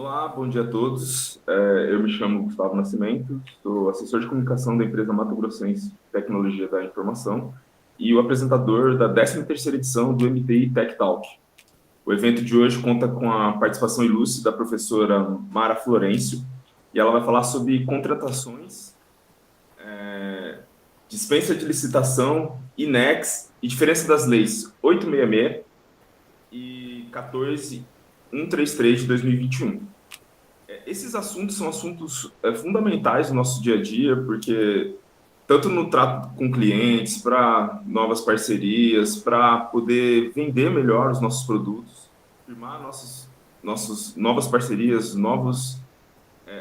Olá, bom dia a todos. Eu me chamo Gustavo Nascimento, sou assessor de comunicação da empresa Mato Grossense Tecnologia da Informação e o apresentador da 13ª edição do MTI Tech Talk. O evento de hoje conta com a participação ilustre da professora Mara Florencio e ela vai falar sobre contratações, dispensa de licitação, INEX e diferença das leis 866 e 14133 de 2021. Esses assuntos são assuntos fundamentais no nosso dia a dia, porque tanto no trato com clientes, para novas parcerias, para poder vender melhor os nossos produtos, firmar nossos novas parcerias, novos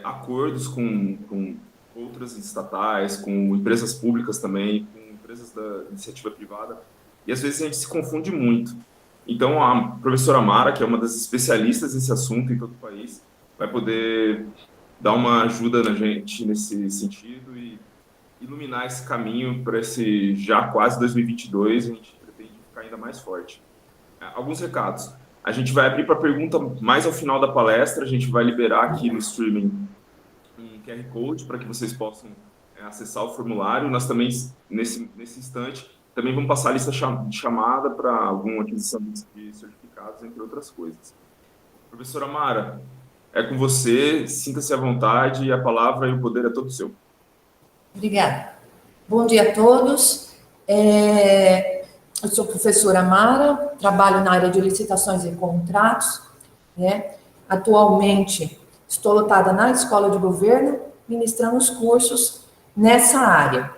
acordos com outras estatais, com empresas públicas também, com empresas da iniciativa privada, e às vezes a gente se confunde muito. Então, a professora Mara, que é uma das especialistas nesse assunto em todo o país, vai poder dar uma ajuda na gente nesse sentido e iluminar esse caminho para esse já quase 2022, a gente pretende ficar ainda mais forte. Alguns recados. A gente vai abrir para pergunta mais ao final da palestra, a gente vai liberar aqui no streaming um QR Code para que vocês possam acessar o formulário. Nós também, nesse instante, também vamos passar a lista de chamada para alguma aquisição de certificados, entre outras coisas. Professora Mara, é com você, sinta-se à vontade, e a palavra e o poder é todo seu. Obrigada. Bom dia a todos. Eu sou professora Mara, trabalho na área de licitações e contratos, né? Atualmente, estou lotada na Escola de Governo, ministrando os cursos nessa área.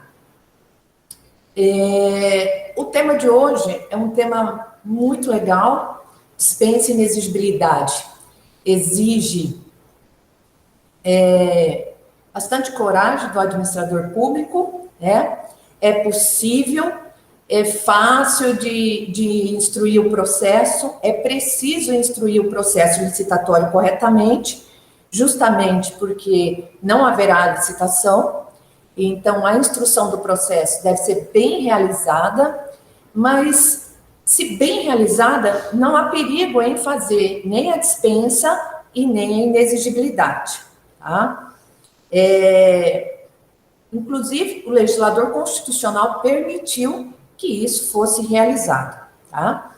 O tema de hoje é um tema muito legal, dispensa e inexigibilidade. Exige bastante coragem do administrador público, né? É possível, é fácil de instruir o processo, é preciso instruir o processo licitatório corretamente, justamente porque não haverá licitação, então a instrução do processo deve ser bem realizada, mas se bem realizada, não há perigo em fazer nem a dispensa e nem a inexigibilidade, tá? Inclusive, o legislador constitucional permitiu que isso fosse realizado, tá?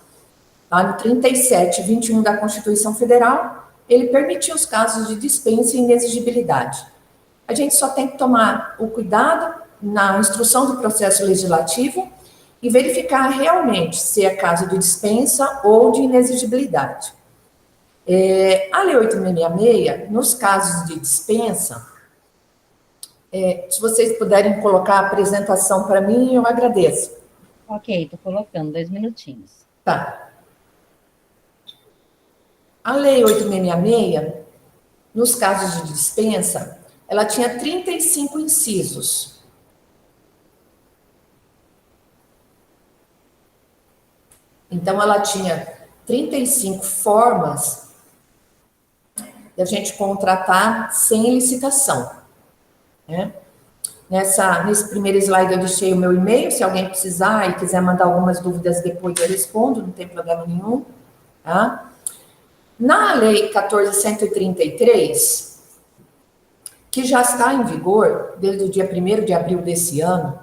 Lá no 37.21 da Constituição Federal, ele permitiu os casos de dispensa e inexigibilidade. A gente só tem que tomar o cuidado na instrução do processo legislativo e verificar realmente se é caso de dispensa ou de inexigibilidade. A Lei 8.666, nos casos de dispensa, se vocês puderem colocar a apresentação para mim, eu agradeço. Ok, estou colocando 2 minutinhos. Tá. A Lei 8.666, nos casos de dispensa, ela tinha 35 incisos. Então, ela tinha 35 formas de a gente contratar sem licitação, né? Nesse primeiro slide eu deixei o meu e-mail, se alguém precisar e quiser mandar algumas dúvidas depois eu respondo, não tem problema nenhum, tá? Na Lei 14.133, que já está em vigor desde o dia 1º de abril desse ano,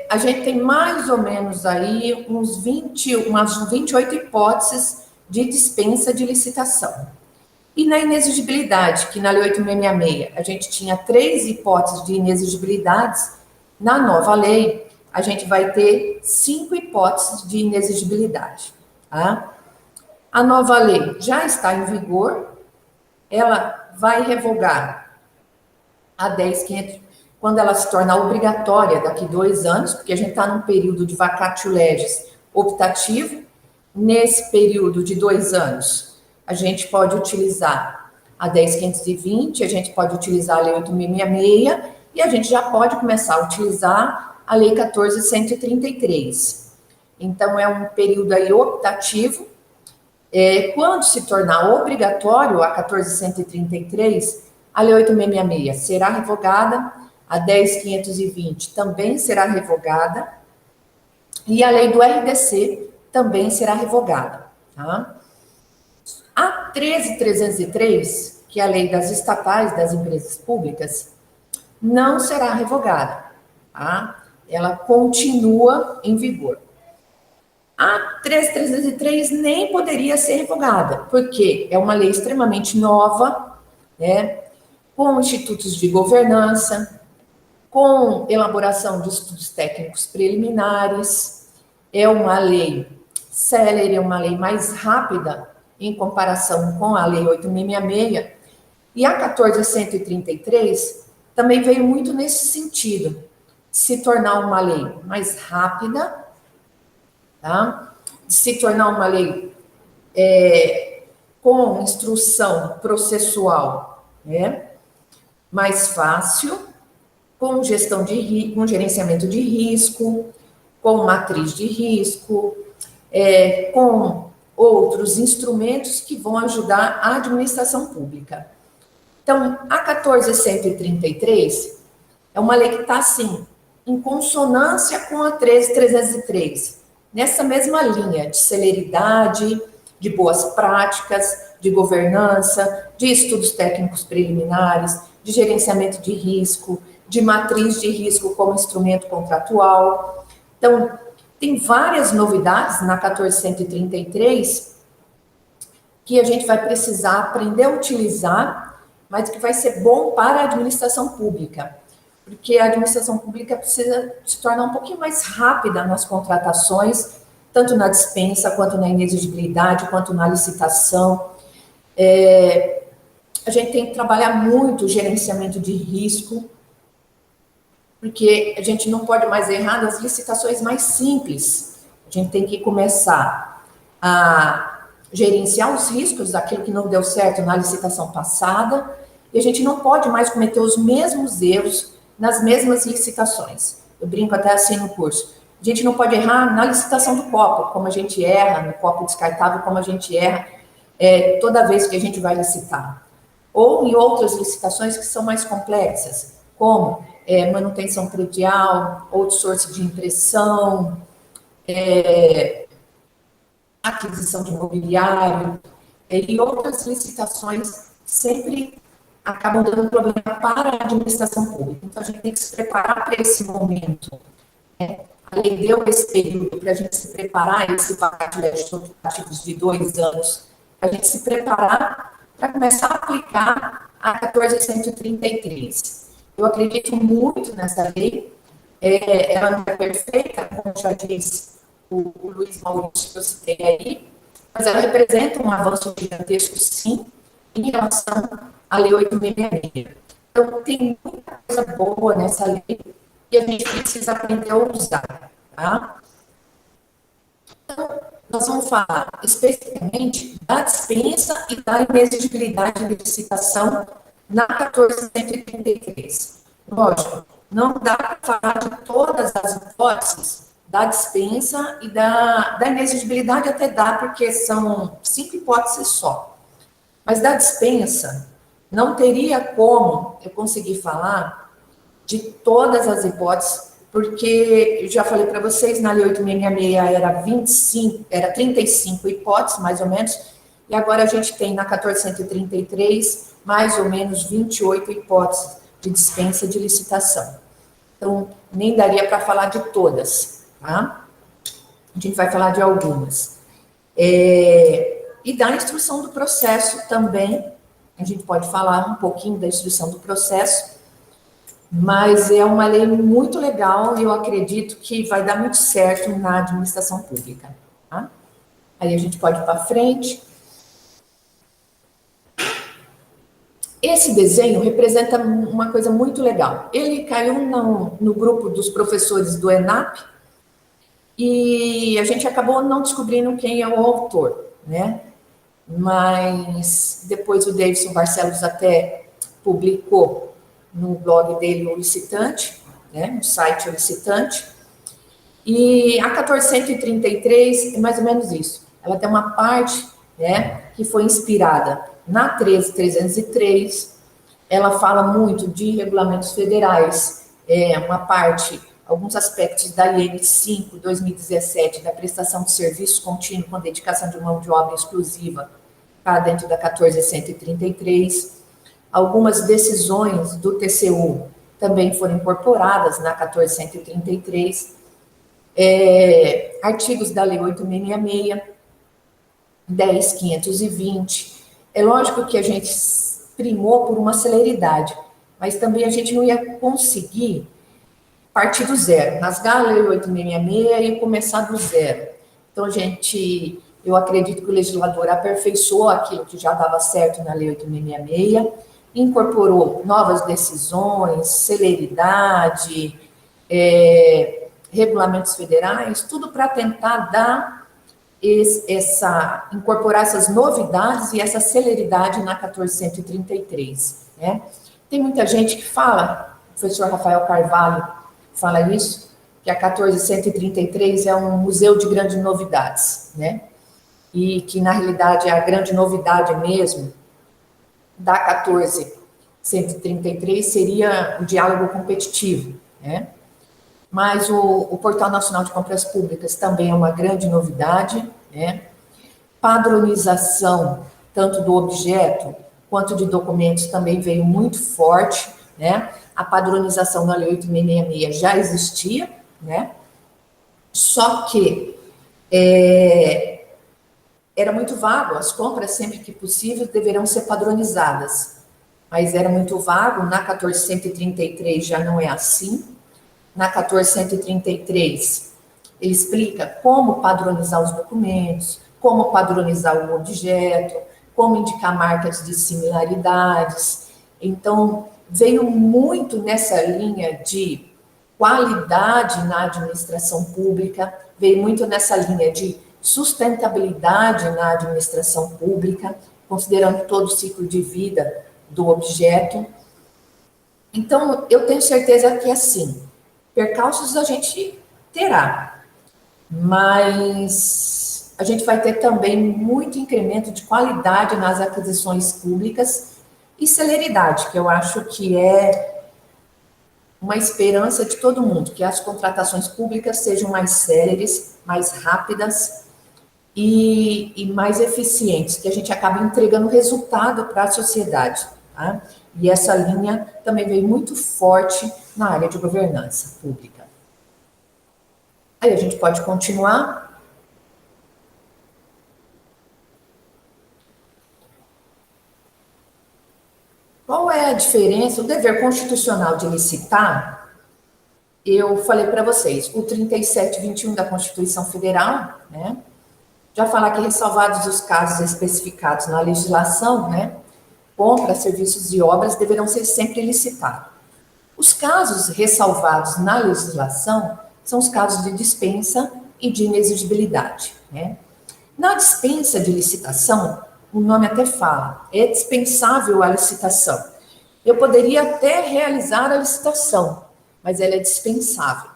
a gente tem mais ou menos aí umas 28 hipóteses de dispensa de licitação. E na inexigibilidade, que na Lei 8.666 a gente tinha 3 hipóteses de inexigibilidades, na nova lei a gente vai ter 5 hipóteses de inexigibilidade, tá? A nova lei já está em vigor, ela vai revogar a 10.500, quando ela se tornar obrigatória daqui 2 anos, porque a gente está num período de vacatio legis optativo. Nesse período de 2 anos, a gente pode utilizar a 10.520, a gente pode utilizar a Lei 8.666 e a gente já pode começar a utilizar a Lei 14.133. Então, é um período aí optativo. Quando se tornar obrigatório a 14.133, a Lei 8.666 será revogada, a 10.520 também será revogada, e a lei do RDC também será revogada, tá? A 13.303, que é a lei das estatais, das empresas públicas, não será revogada, tá? Ela continua em vigor. A 13.303 nem poderia ser revogada, porque é uma lei extremamente nova, né? Com institutos de governança, com elaboração de estudos técnicos preliminares, é uma lei célere, é uma lei mais rápida em comparação com a Lei 8.666, e a 14.133 também veio muito nesse sentido, de se tornar uma lei mais rápida, tá? De se tornar uma lei com instrução processual, né? Mais fácil, com gestão com gerenciamento de risco, com matriz de risco, com outros instrumentos que vão ajudar a administração pública. Então, a 14.133 é uma lei que está, assim, em consonância com a 13.303, nessa mesma linha de celeridade, de boas práticas, de governança, de estudos técnicos preliminares, de gerenciamento de risco, de matriz de risco como instrumento contratual. Então, tem várias novidades na 14.133 que a gente vai precisar aprender a utilizar, mas que vai ser bom para a administração pública, porque a administração pública precisa se tornar um pouquinho mais rápida nas contratações, tanto na dispensa, quanto na inexigibilidade, quanto na licitação. A gente tem que trabalhar muito o gerenciamento de risco, porque a gente não pode mais errar nas licitações mais simples. A gente tem que começar a gerenciar os riscos daquilo que não deu certo na licitação passada, e a gente não pode mais cometer os mesmos erros nas mesmas licitações. Eu brinco até assim no curso. A gente não pode errar na licitação do copo, como a gente erra no copo descartável, como a gente erra toda vez que a gente vai licitar. Ou em outras licitações que são mais complexas, como manutenção predial, outsourcing de impressão, aquisição de imobiliário, e outras licitações sempre acabam dando problema para a administração pública. Então, a gente tem que se preparar para esse momento. A lei deu esse período para a gente se preparar, esse pacote legislativo de 2 anos, para a gente se preparar para começar a aplicar a 14.133. Eu acredito muito nessa lei, ela não é perfeita, como já disse o Luiz Maurício, que eu citei aí, mas ela representa um avanço gigantesco, sim, em relação à Lei 8.666. Então, tem muita coisa boa nessa lei e a gente precisa aprender a usar, tá? Então, nós vamos falar especificamente da dispensa e da inexigibilidade de licitação na 14.133. Lógico, não dá para falar de todas as hipóteses da dispensa e da inexigibilidade, até dá, porque são 5 hipóteses só. Mas da dispensa, não teria como eu conseguir falar de todas as hipóteses, porque eu já falei para vocês, na Lei 8.666 era 35 hipóteses, mais ou menos, e agora a gente tem na 14.133 mais ou menos 28 hipóteses de dispensa de licitação. Então, nem daria para falar de todas, tá? A gente vai falar de algumas. E da instrução do processo também, a gente pode falar um pouquinho da instrução do processo, mas é uma lei muito legal e eu acredito que vai dar muito certo na administração pública, tá? Aí a gente pode ir para frente. Esse desenho representa uma coisa muito legal. Ele caiu no grupo dos professores do ENAP e a gente acabou não descobrindo quem é o autor, né? Mas depois o Davidson Barcelos até publicou no blog dele o Licitante, né? No site O Licitante. E a 14.133 é mais ou menos isso. Ela tem uma parte, né, que foi inspirada na 13.303, ela fala muito de regulamentos federais, uma parte, alguns aspectos da Lei 5/2017, da prestação de serviços contínuo com dedicação de mão de obra exclusiva, está dentro da 14.133. Algumas decisões do TCU também foram incorporadas na 14.133. Artigos da Lei 8.666, 10.520. É lógico que a gente primou por uma celeridade, mas também a gente não ia conseguir partir do zero, rasgar a Lei 8.666 e começar do zero. Então, eu acredito que o legislador aperfeiçoou aquilo que já dava certo na Lei 8.666, incorporou novas decisões, celeridade, regulamentos federais, tudo para tentar incorporar essas novidades e essa celeridade na 14.133, né? Tem muita gente que fala, o professor Rafael Carvalho fala isso, que a 14.133 é um museu de grandes novidades, né? E que, na realidade, a grande novidade mesmo da 14.133 seria o diálogo competitivo, né? Mas o Portal Nacional de Compras Públicas também é uma grande novidade, né? Padronização, tanto do objeto quanto de documentos, também veio muito forte, né? A padronização na Lei 8.666 já existia, né? Só que era muito vago, as compras, sempre que possível, deverão ser padronizadas. Mas era muito vago, na 14.133 já não é assim. Na 14.133, ele explica como padronizar os documentos, como padronizar o objeto, como indicar marcas de similaridades. Então, veio muito nessa linha de qualidade na administração pública, veio muito nessa linha de sustentabilidade na administração pública, considerando todo o ciclo de vida do objeto. Então, eu tenho certeza que, assim, percalços a gente terá, mas a gente vai ter também muito incremento de qualidade nas aquisições públicas e celeridade, que eu acho que é uma esperança de todo mundo, que as contratações públicas sejam mais céleres, mais rápidas e mais eficientes, que a gente acabe entregando resultado para a sociedade, tá? E essa linha também veio muito forte na área de governança pública. Aí a gente pode continuar. Qual é a diferença? O dever constitucional de licitar, eu falei para vocês, o 3721 da Constituição Federal, né? Já falar que ressalvados os casos especificados na legislação, né? Compras, serviços e obras deverão ser sempre licitados. Os casos ressalvados na legislação são os casos de dispensa e de inexigibilidade, né? Na dispensa de licitação, o nome até fala, é dispensável a licitação. Eu poderia até realizar a licitação, mas ela é dispensável.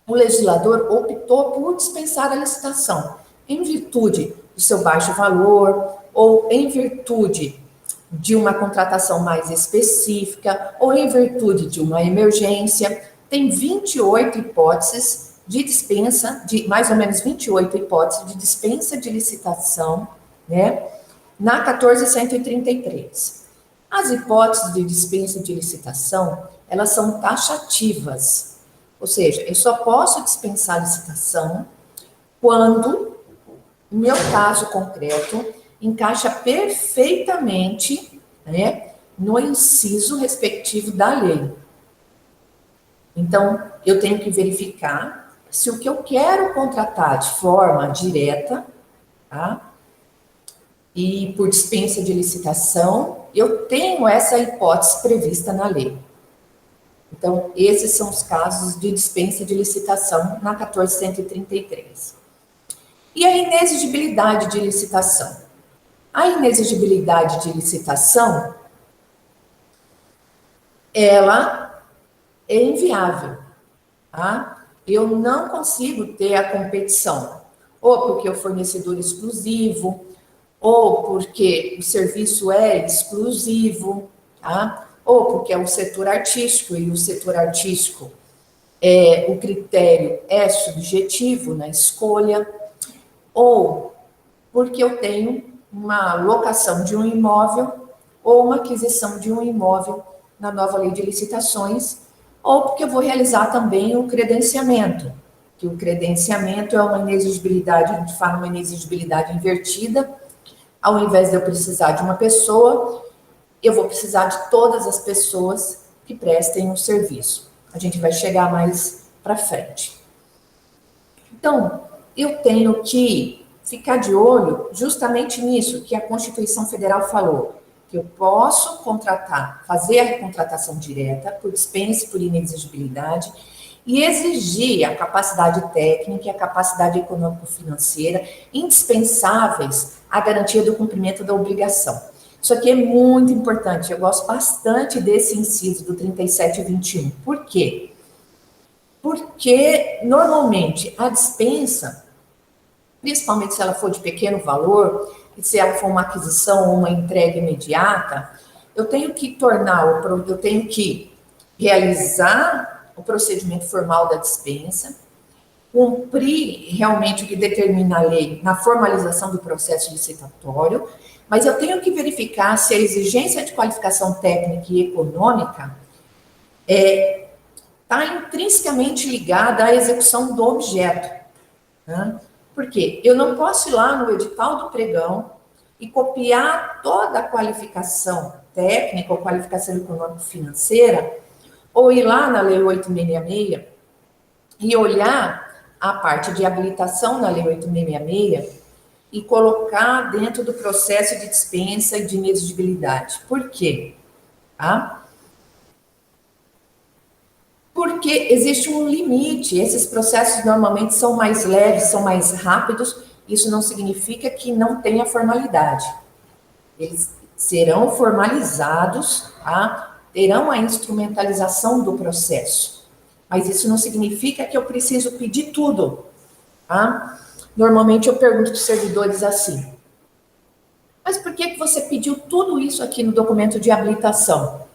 O legislador optou por dispensar a licitação, em virtude do seu baixo valor, ou em virtude de uma contratação mais específica, ou em virtude de uma emergência. Tem 28 hipóteses de dispensa, mais ou menos 28 hipóteses de dispensa de licitação, né, na 14.133. As hipóteses de dispensa de licitação, elas são taxativas, ou seja, eu só posso dispensar a licitação quando o meu caso concreto encaixa perfeitamente, né, no inciso respectivo da lei. Então, eu tenho que verificar se o que eu quero contratar de forma direta, tá, e por dispensa de licitação, eu tenho essa hipótese prevista na lei. Então, esses são os casos de dispensa de licitação na 14.133. E a inexigibilidade de licitação? A inexigibilidade de licitação, ela é inviável, tá? Eu não consigo ter a competição, ou porque o fornecedor é exclusivo, ou porque o serviço é exclusivo, tá? Ou porque é o setor artístico, e o setor artístico, o critério é subjetivo na escolha, ou porque eu tenho uma locação de um imóvel ou uma aquisição de um imóvel na nova lei de licitações, ou porque eu vou realizar também o credenciamento, que o credenciamento é uma inexigibilidade, a gente fala uma inexigibilidade invertida. Ao invés de eu precisar de uma pessoa, eu vou precisar de todas as pessoas que prestem o serviço. A gente vai chegar mais para frente. Então, eu tenho que ficar de olho justamente nisso que a Constituição Federal falou, que eu posso contratar, fazer a contratação direta por dispensa e por inexigibilidade e exigir a capacidade técnica e a capacidade econômico-financeira indispensáveis à garantia do cumprimento da obrigação. Isso aqui é muito importante, eu gosto bastante desse inciso do 3721. Por quê? Porque, normalmente, a dispensa, principalmente se ela for de pequeno valor, e se ela for uma aquisição ou uma entrega imediata, eu tenho que realizar o procedimento formal da dispensa, cumprir realmente o que determina a lei na formalização do processo licitatório, mas eu tenho que verificar se a exigência de qualificação técnica e econômica está intrinsecamente ligada à execução do objeto. Né? Por quê? Eu não posso ir lá no edital do pregão e copiar toda a qualificação técnica ou qualificação econômico-financeira, ou ir lá na Lei 8666 e olhar a parte de habilitação na Lei 8666 e colocar dentro do processo de dispensa e de inexigibilidade. Por quê? Tá? Porque existe um limite, esses processos normalmente são mais leves, são mais rápidos, isso não significa que não tenha formalidade. Eles serão formalizados, tá? Terão a instrumentalização do processo, mas isso não significa que eu preciso pedir tudo. Tá? Normalmente eu pergunto para os servidores assim, mas por que você pediu tudo isso aqui no documento de habilitação?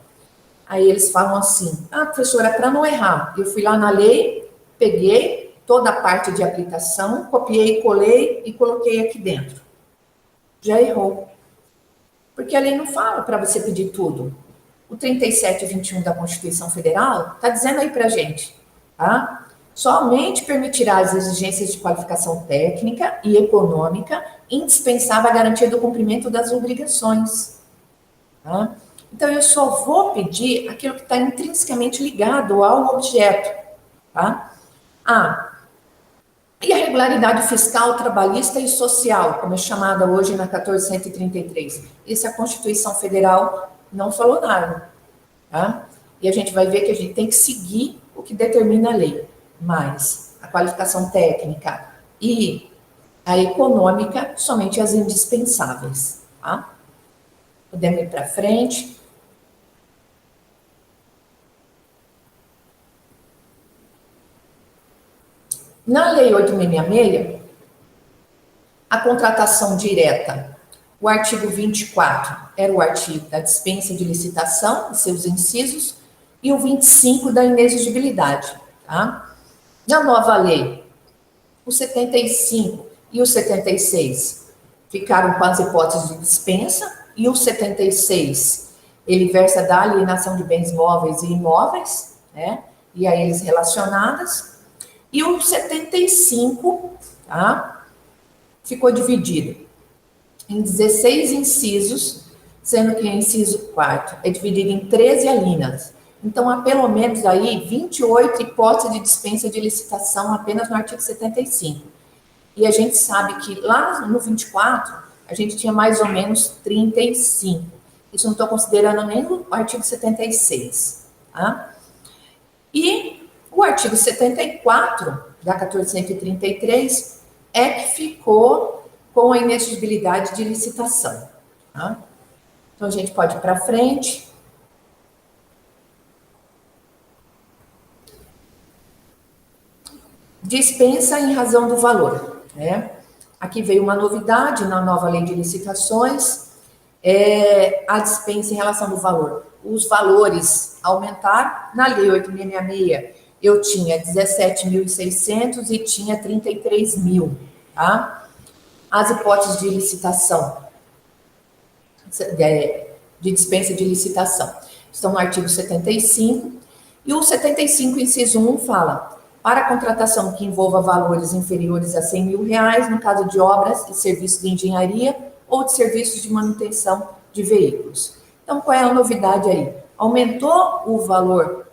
Aí eles falam assim, professora, para não errar, eu fui lá na lei, peguei toda a parte de habilitação, copiei, colei e coloquei aqui dentro. Já errou. Porque a lei não fala para você pedir tudo. O 3721 da Constituição Federal está dizendo aí para a gente, tá? Somente permitirá as exigências de qualificação técnica e econômica indispensável à garantia do cumprimento das obrigações. Tá? Então, eu só vou pedir aquilo que está intrinsecamente ligado ao objeto. Tá? E a regularidade fiscal, trabalhista e social, como é chamada hoje na 1433. Isso a Constituição Federal não falou nada. Tá? E a gente vai ver que a gente tem que seguir o que determina a lei. Mas a qualificação técnica e a econômica, somente as indispensáveis. Tá? Podemos ir para frente. Na Lei 8666, a contratação direta, o artigo 24 era o artigo da dispensa de licitação, e seus incisos, e o 25 da inexigibilidade. Tá? Na nova lei, o 75 e o 76 ficaram com as hipóteses de dispensa, e o 76, ele versa da alienação de bens móveis e imóveis, né? E a eles relacionadas. E o 75, tá? Ficou dividido em 16 incisos, sendo que o inciso 4 é dividido em 13 alíneas. Então, há pelo menos aí 28 hipóteses de dispensa de licitação apenas no artigo 75. E a gente sabe que lá no 24, a gente tinha mais ou menos 35. Isso não estou considerando nem o artigo 76. Tá? E o artigo 74 da 1433 é que ficou com a inexigibilidade de licitação. Tá? Então, a gente pode ir para frente. Dispensa em razão do valor. Né? Aqui veio uma novidade na nova lei de licitações, a dispensa em relação do valor. Os valores aumentaram. Na lei 8666, eu tinha 17.600 e tinha 33 mil. Tá? As hipóteses de licitação de dispensa de licitação. Estão no artigo 75, e o 75, inciso 1, fala: para a contratação que envolva valores inferiores a R$100 mil, no caso de obras e serviços de engenharia ou de serviços de manutenção de veículos. Então, qual é a novidade aí? Aumentou o valor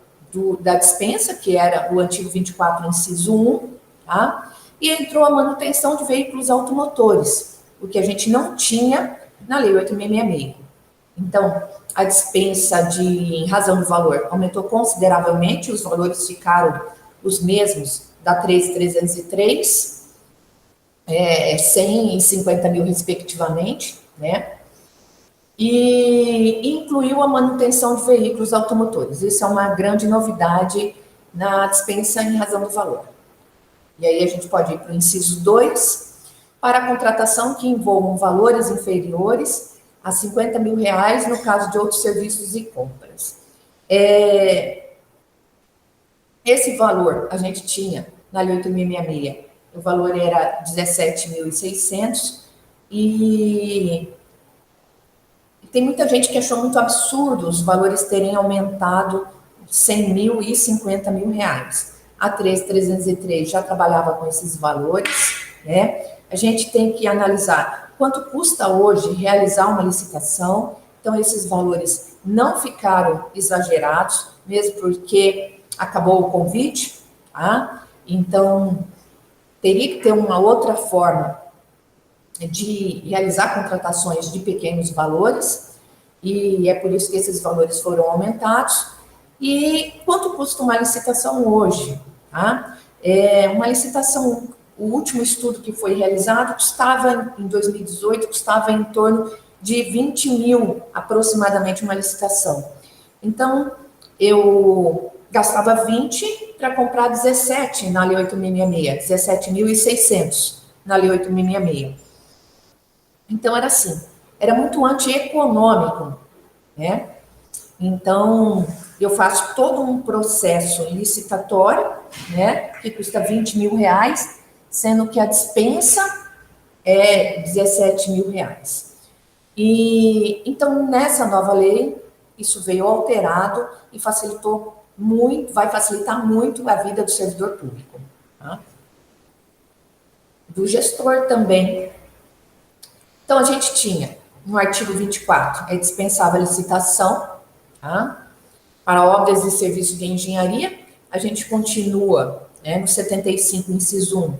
da dispensa, que era o antigo 24, inciso 1, tá? E entrou a manutenção de veículos automotores, o que a gente não tinha na Lei 8.666. Então, a dispensa em razão do valor aumentou consideravelmente, os valores ficaram os mesmos da 13.303, 100 e 50 mil, respectivamente, né? E incluiu a manutenção de veículos automotores. Isso é uma grande novidade na dispensa em razão do valor. E aí a gente pode ir para o inciso 2, para a contratação que envolvam valores inferiores a R$50 mil, no caso de outros serviços e compras. Esse valor a gente tinha na Lei 8.666, o valor era 17.600, e tem muita gente que achou muito absurdo os valores terem aumentado 100 mil e 50 mil reais. A 13.303 já trabalhava com esses valores, né? A gente tem que analisar quanto custa hoje realizar uma licitação. Então, esses valores não ficaram exagerados, mesmo porque acabou o convite, tá? Então, teria que ter uma outra forma de realizar contratações de pequenos valores, e é por isso que esses valores foram aumentados. E quanto custa uma licitação hoje? Tá? Uma licitação, o último estudo que foi realizado custava, em 2018, custava em torno de 20 mil, aproximadamente, uma licitação. Então, eu gastava 20 para comprar 17 na Lei 8.666, 17.600 na Lei 8.666. Então, era assim, era muito antieconômico, né? Então, eu faço todo um processo licitatório, né, que custa 20 mil reais, sendo que a dispensa é 17 mil reais. E, então, nessa nova lei, isso veio alterado e facilitou muito, vai facilitar muito a vida do servidor público, tá? Do gestor também. Então, a gente tinha, no artigo 24, dispensável a licitação, tá? Para obras e serviços de engenharia. A gente continua, né, no 75, inciso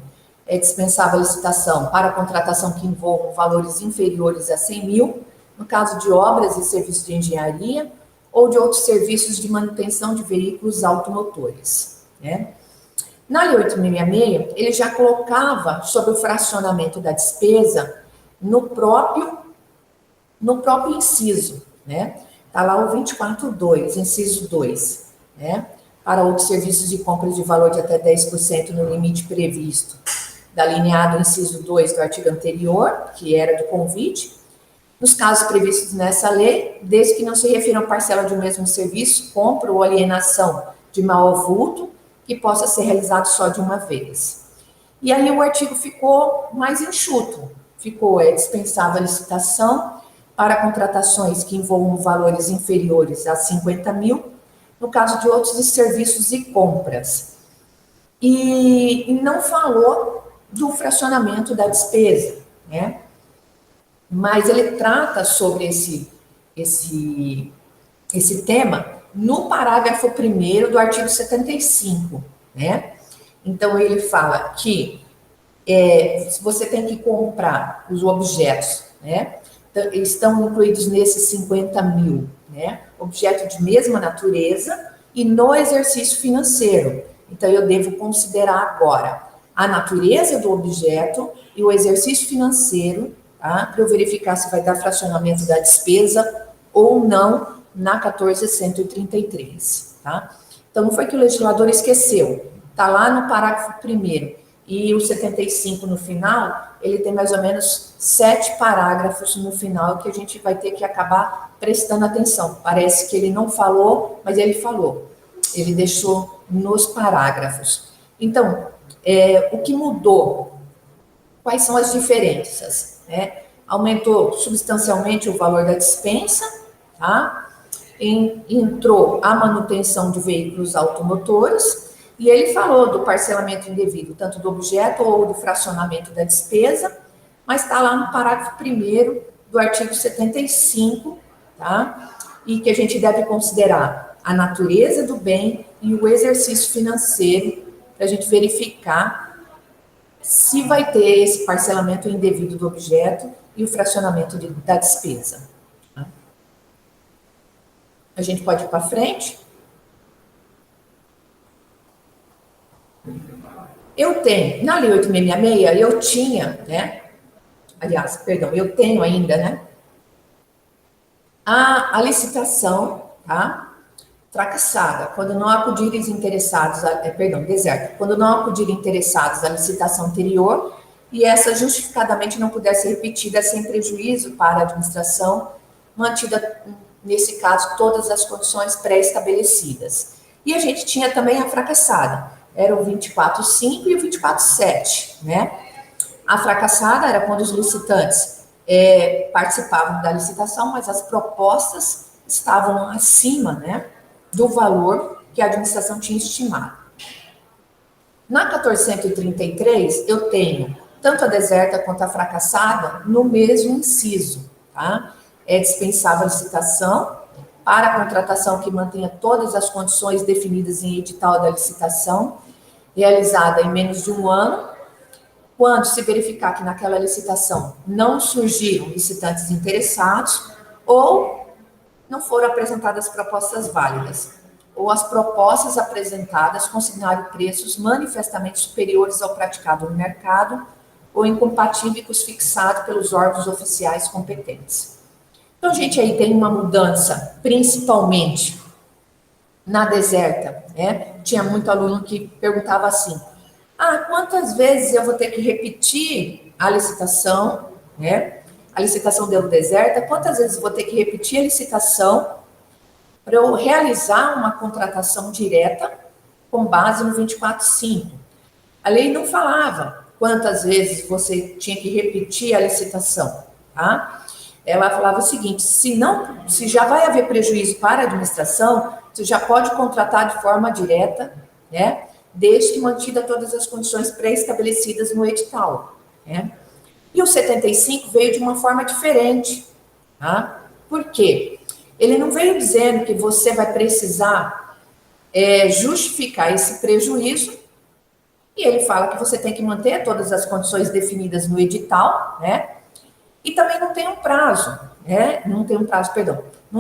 1, dispensável a licitação para a contratação que envolvam valores inferiores a 100 mil, no caso de obras e serviços de engenharia ou de outros serviços de manutenção de veículos automotores, né? Na Lei 8.666, ele já colocava sobre o fracionamento da despesa no próprio inciso, né? Está lá o 24.2, inciso 2, né? Para outros serviços de compras de valor de até 10% no limite previsto da linha A do inciso 2 do artigo anterior, que era do convite, nos casos previstos nessa lei, desde que não se refiram a parcela de um mesmo serviço, compra ou alienação de mau vulto, que possa ser realizado só de uma vez. E aí o artigo ficou mais enxuto, ficou dispensável a licitação para contratações que envolvam valores inferiores a 50 mil, no caso de outros serviços e compras. E não falou do fracionamento da despesa, né? Mas ele trata sobre esse tema no parágrafo 1º do artigo 75, né? Então, ele fala que você tem que comprar os objetos, né? Estão incluídos nesses 50 mil, né? Objeto de mesma natureza e no exercício financeiro. Então, eu devo considerar agora a natureza do objeto e o exercício financeiro, tá? Para eu verificar se vai dar fracionamento da despesa ou não na 14.133, tá? Então, não foi que o legislador esqueceu. Está lá no parágrafo 1º. E o 75 no final, ele tem mais ou menos 7 parágrafos no final que a gente vai ter que acabar prestando atenção. Parece que ele não falou, mas ele falou. Ele deixou nos parágrafos. Então, o que mudou? Quais são as diferenças, né? aumentou substancialmente o valor da dispensa, tá? Entrou a manutenção de veículos automotores, e ele falou do parcelamento indevido, tanto do objeto ou do fracionamento da despesa, mas está lá no parágrafo 1º do artigo 75, tá? E que a gente deve considerar a natureza do bem e o exercício financeiro para a gente verificar se vai ter esse parcelamento indevido do objeto e o fracionamento da despesa. Tá? A gente pode ir para frente. Eu tenho, na Lei 8666, eu tinha, né? Aliás, perdão, eu tenho ainda, né? A licitação, tá? Fracassada, quando não acudirem interessados, deserta, quando não acudirem interessados à licitação anterior e essa justificadamente não puder ser repetida sem prejuízo para a administração, mantida, nesse caso, todas as condições pré-estabelecidas. E a gente tinha também a fracassada, era o 24.5 e o 24.7, né? A fracassada era quando os licitantes participavam da licitação, mas as propostas estavam acima, né, do valor que a administração tinha estimado. Na 1433, eu tenho tanto a deserta quanto a fracassada no mesmo inciso, tá? É dispensável a licitação para a contratação que mantenha todas as condições definidas em edital da licitação, realizada em menos de um ano, quando se verificar que naquela licitação não surgiram licitantes interessados ou não foram apresentadas propostas válidas, ou as propostas apresentadas consignaram preços manifestamente superiores ao praticado no mercado ou incompatíveis com os fixados pelos órgãos oficiais competentes. Então, gente, aí tem uma mudança, principalmente na deserta, né? Tinha muito aluno que perguntava assim, quantas vezes eu vou ter que repetir a licitação, né? A licitação deu deserta, quantas vezes eu vou ter que repetir a licitação para eu realizar uma contratação direta com base no 24.5? A lei não falava quantas vezes você tinha que repetir a licitação, tá? Ela falava o seguinte, se já vai haver prejuízo para a administração, você já pode contratar de forma direta, né? Desde que mantida todas as condições pré-estabelecidas no edital, né? E o 75 veio de uma forma diferente, tá? Por quê? Ele não veio dizendo que você vai precisar justificar esse prejuízo, e ele fala que você tem que manter todas as condições definidas no edital, né? E também não tem um prazo, né? Não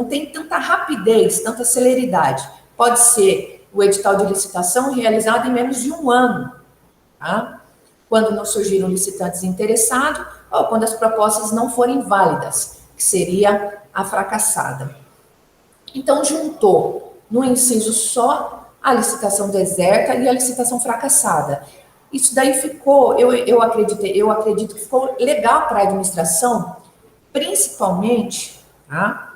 tem tanta rapidez, tanta celeridade. Pode ser o edital de licitação realizado em menos de um ano, tá? Quando não surgiram licitantes interessados ou quando as propostas não forem válidas, que seria a fracassada. Então, juntou no inciso só a licitação deserta e a licitação fracassada. Isso daí ficou, eu acredito que ficou legal para a administração, principalmente, tá?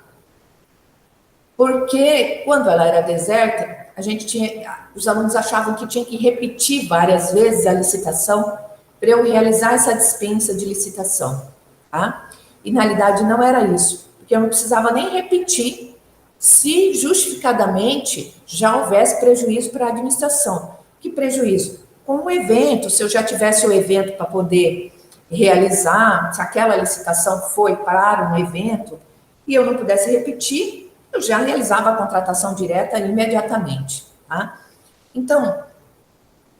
Porque quando ela era deserta, os alunos achavam que tinha que repetir várias vezes a licitação para eu realizar essa dispensa de licitação, tá? E na realidade não era isso, porque eu não precisava nem repetir se justificadamente já houvesse prejuízo para a administração. Que prejuízo? Com o evento, se eu já tivesse o evento para poder realizar, se aquela licitação foi para um evento e eu não pudesse repetir, eu já realizava a contratação direta imediatamente, tá? Então,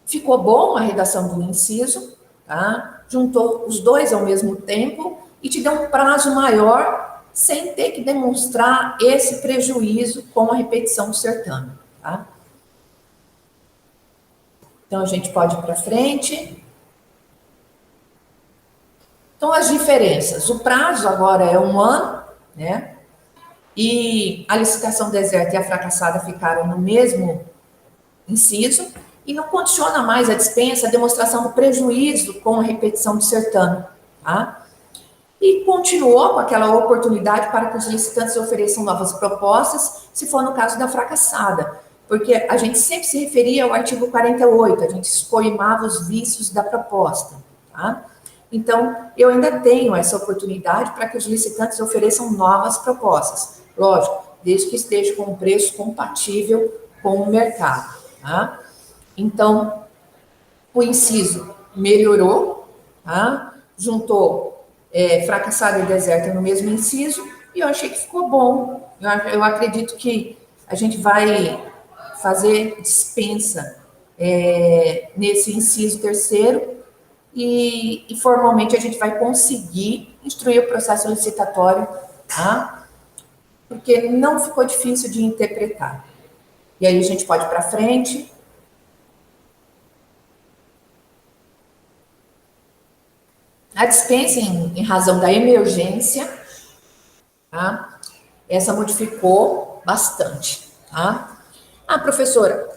ficou bom a redação do inciso, tá? Juntou os dois ao mesmo tempo e te deu um prazo maior sem ter que demonstrar esse prejuízo com a repetição do certame, tá? Então, a gente pode ir para frente. Então, as diferenças. O prazo agora é 1 ano, né? E a licitação deserta e a fracassada ficaram no mesmo inciso e não condiciona mais a dispensa a demonstração do prejuízo com a repetição do certame, tá? E continuou com aquela oportunidade para que os licitantes ofereçam novas propostas, se for no caso da fracassada, porque a gente sempre se referia ao artigo 48, a gente escoimava os vícios da proposta, tá? Então, eu ainda tenho essa oportunidade para que os licitantes ofereçam novas propostas. Lógico, desde que esteja com um preço compatível com o mercado. Tá? Então, o inciso melhorou, tá? Juntou fracassado e deserta no mesmo inciso, e eu achei que ficou bom. Eu acredito que a gente vai fazer dispensa nesse inciso terceiro, e formalmente a gente vai conseguir instruir o processo licitatório, tá? Porque não ficou difícil de interpretar. E aí a gente pode ir para frente. A dispensa em razão da emergência, tá? Essa modificou bastante, tá? Ah, professora,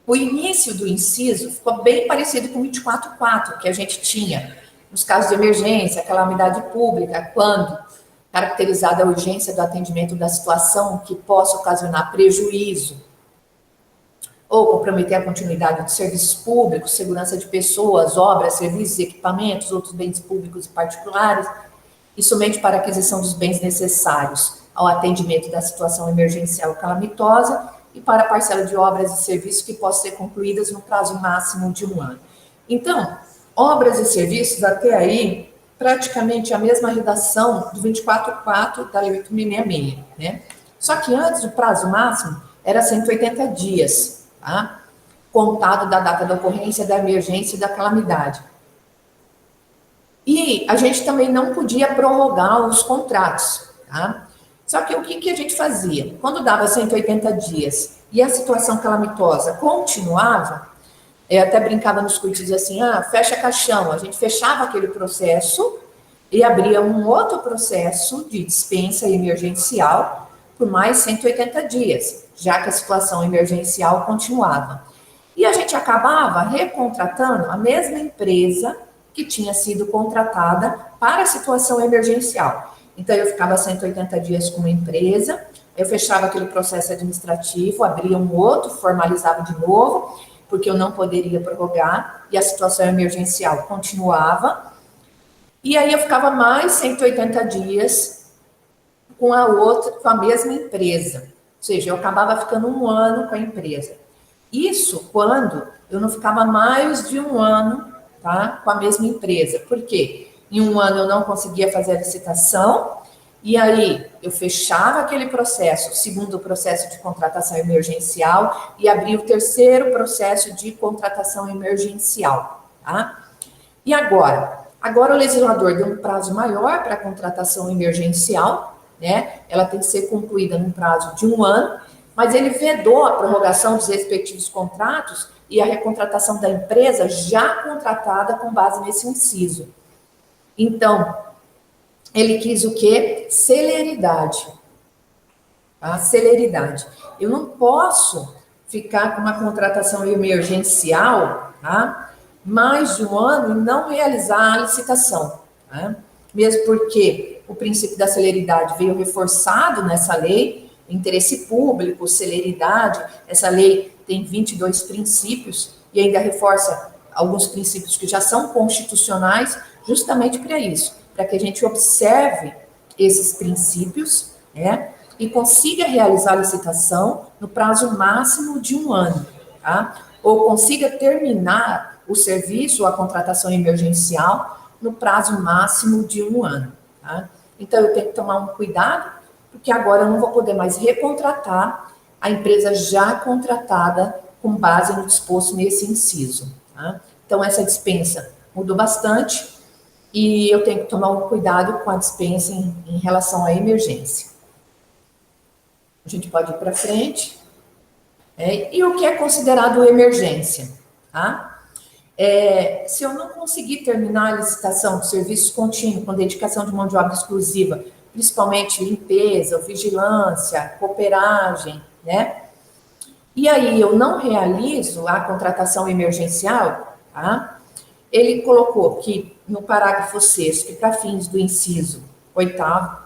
o início do inciso ficou bem parecido com o 24.4 que a gente tinha nos casos de emergência, calamidade pública, quando caracterizada a urgência do atendimento da situação que possa ocasionar prejuízo ou comprometer a continuidade de serviços públicos, segurança de pessoas, obras, serviços, equipamentos, outros bens públicos e particulares, e somente para a aquisição dos bens necessários ao atendimento da situação emergencial calamitosa e para a parcela de obras e serviços que possam ser concluídas no prazo máximo de 1 ano. Então, obras e serviços, até aí, praticamente a mesma redação do 24.4 da Lei 8.666, né? Só que antes o prazo máximo era 180 dias, tá? Contado da data da ocorrência da emergência e da calamidade. E a gente também não podia prorrogar os contratos, tá? Só que o que a gente fazia? Quando dava 180 dias e a situação calamitosa continuava, eu até brincava nos cursos assim, fecha caixão. A gente fechava aquele processo e abria um outro processo de dispensa emergencial por mais 180 dias, já que a situação emergencial continuava. E a gente acabava recontratando a mesma empresa que tinha sido contratada para a situação emergencial. Então, eu ficava 180 dias com uma empresa, eu fechava aquele processo administrativo, abria um outro, formalizava de novo, porque eu não poderia prorrogar, e a situação emergencial continuava. E aí eu ficava mais 180 dias com a outra, com a mesma empresa. Ou seja, eu acabava ficando 1 ano com a empresa. Isso quando eu não ficava mais de 1 ano, tá, com a mesma empresa. Por quê? Em 1 ano eu não conseguia fazer a licitação, e aí eu fechava aquele processo, segundo processo de contratação emergencial, e abria o terceiro processo de contratação emergencial, tá? E agora? Agora o legislador deu um prazo maior para a contratação emergencial, né? Ela tem que ser concluída num prazo de 1 ano, mas ele vedou a prorrogação dos respectivos contratos e a recontratação da empresa já contratada com base nesse inciso. Então, ele quis o quê? Celeridade. A celeridade. Eu não posso ficar com uma contratação emergencial, tá? Mais de 1 ano e não realizar a licitação, tá? Mesmo porque o princípio da celeridade veio reforçado nessa lei, interesse público, celeridade, essa lei tem 22 princípios e ainda reforça alguns princípios que já são constitucionais justamente para isso, para que a gente observe esses princípios, né, e consiga realizar a licitação no prazo máximo de 1 ano, tá? Ou consiga terminar o serviço ou a contratação emergencial no prazo máximo de 1 ano, tá? Então, eu tenho que tomar um cuidado, porque agora eu não vou poder mais recontratar a empresa já contratada com base no disposto nesse inciso, tá? Então, essa dispensa mudou bastante e eu tenho que tomar um cuidado com a dispensa em relação à emergência. A gente pode ir para frente. E o que é considerado emergência? Tá? Se eu não conseguir terminar a licitação de serviços contínuos com dedicação de mão de obra exclusiva, principalmente limpeza, vigilância, cooperagem, né? E aí eu não realizo a contratação emergencial, tá? Ele colocou que no parágrafo 6º, que para fins do inciso 8º,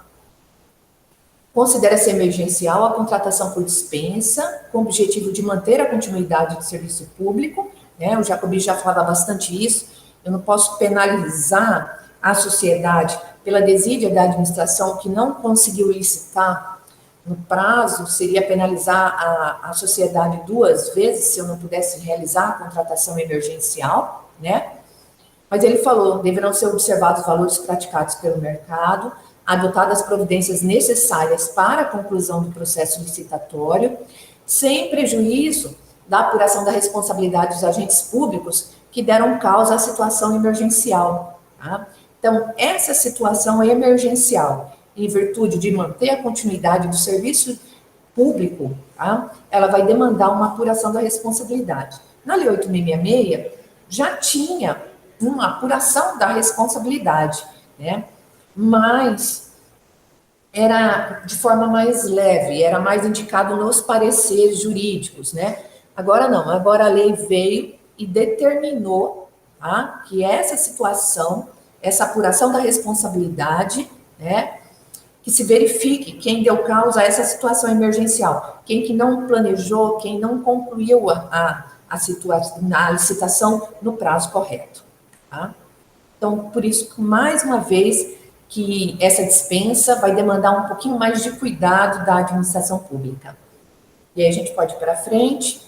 considera-se emergencial a contratação por dispensa, com o objetivo de manter a continuidade do serviço público, né? O Jacobi já falava bastante isso, eu não posso penalizar a sociedade pela desídia da administração que não conseguiu licitar no prazo, seria penalizar a sociedade 2 vezes se eu não pudesse realizar a contratação emergencial, né? Mas ele falou, deverão ser observados os valores praticados pelo mercado, adotadas as providências necessárias para a conclusão do processo licitatório, sem prejuízo da apuração da responsabilidade dos agentes públicos que deram causa à situação emergencial. Tá? Então, essa situação é emergencial, em virtude de manter a continuidade do serviço público, tá? Ela vai demandar uma apuração da responsabilidade. Na Lei 8.666, já tinha uma apuração da responsabilidade, né? Mas era de forma mais leve, era mais indicado nos pareceres jurídicos, né? Agora não, agora a lei veio e determinou, tá, que essa situação, essa apuração da responsabilidade, né, que se verifique quem deu causa a essa situação emergencial, quem que não planejou, quem não concluiu a licitação no prazo correto. Tá? Então, por isso, mais uma vez, que essa dispensa vai demandar um pouquinho mais de cuidado da administração pública. E aí a gente pode ir para frente.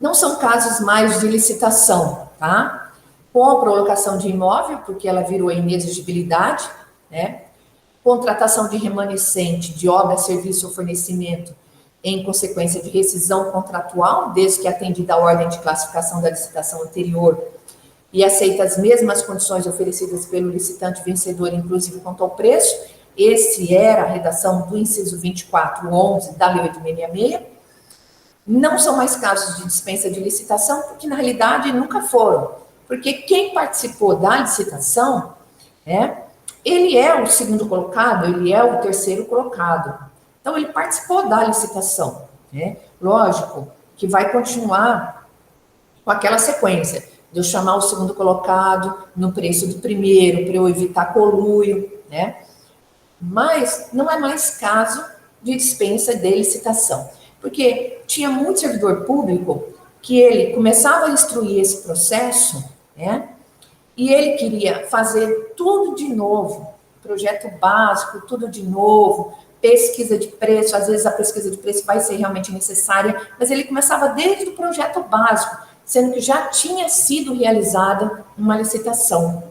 Não são casos mais de licitação, tá? Compra ou locação de imóvel, porque ela virou inexigibilidade, né? Contratação de remanescente de obra, serviço ou fornecimento em consequência de rescisão contratual, desde que atendida a ordem de classificação da licitação anterior e aceita as mesmas condições oferecidas pelo licitante vencedor, inclusive quanto ao preço. Esse era a redação do inciso 2411 da Lei 8.666. Não são mais casos de dispensa de licitação, porque na realidade nunca foram. Porque quem participou da licitação, né, ele é o segundo colocado, ele é o terceiro colocado. Então, ele participou da licitação, né? Lógico que vai continuar com aquela sequência de eu chamar o segundo colocado no preço do primeiro, para eu evitar conluio, né? Mas não é mais caso de dispensa de licitação, porque tinha muito servidor público que ele começava a instruir esse processo, né? E ele queria fazer tudo de novo, projeto básico, tudo de novo, pesquisa de preço, às vezes a pesquisa de preço vai ser realmente necessária, mas ele começava desde o projeto básico, sendo que já tinha sido realizada uma licitação.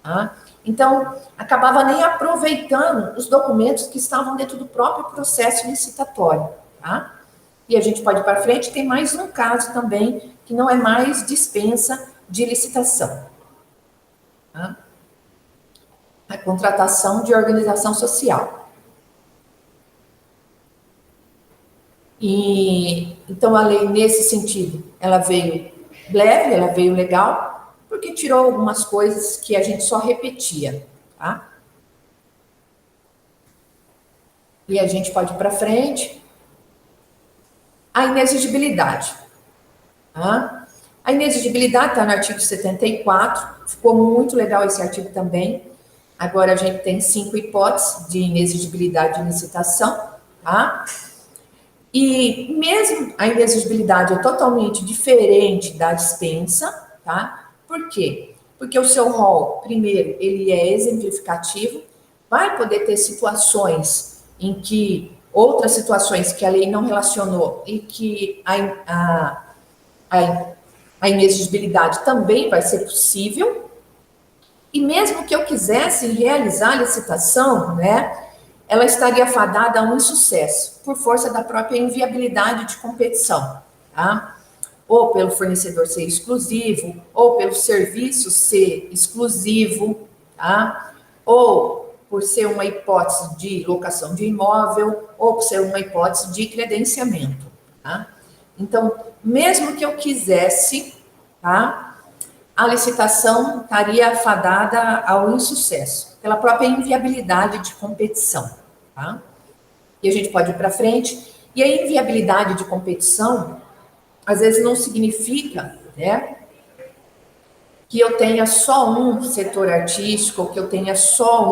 Tá? Então, acabava nem aproveitando os documentos que estavam dentro do próprio processo licitatório. Tá? E a gente pode ir para frente, tem mais um caso também, que não é mais dispensa de licitação. Tá? A contratação de organização social. E, então, a lei, nesse sentido, ela veio leve, ela veio legal, porque tirou algumas coisas que a gente só repetia, tá? E a gente pode ir para frente. A inexigibilidade. Tá? A inexigibilidade está no artigo 74, ficou muito legal esse artigo também. Agora a gente tem 5 hipóteses de inexigibilidade de licitação, tá? E mesmo a inexigibilidade é totalmente diferente da dispensa, tá? Por quê? Porque o seu rol, primeiro, ele é exemplificativo, vai poder ter situações em que, outras situações que a lei não relacionou e que a inexigibilidade também vai ser possível. E mesmo que eu quisesse realizar a licitação, né, ela estaria fadada a um insucesso, por força da própria inviabilidade de competição, tá? Ou pelo fornecedor ser exclusivo, ou pelo serviço ser exclusivo, tá? Ou por ser uma hipótese de locação de imóvel, ou por ser uma hipótese de credenciamento, tá? Então, mesmo que eu quisesse, tá, a licitação estaria fadada ao insucesso, pela própria inviabilidade de competição, tá? E a gente pode ir para frente. E a inviabilidade de competição, às vezes não significa, né, que eu tenha só um setor artístico, ou que eu tenha só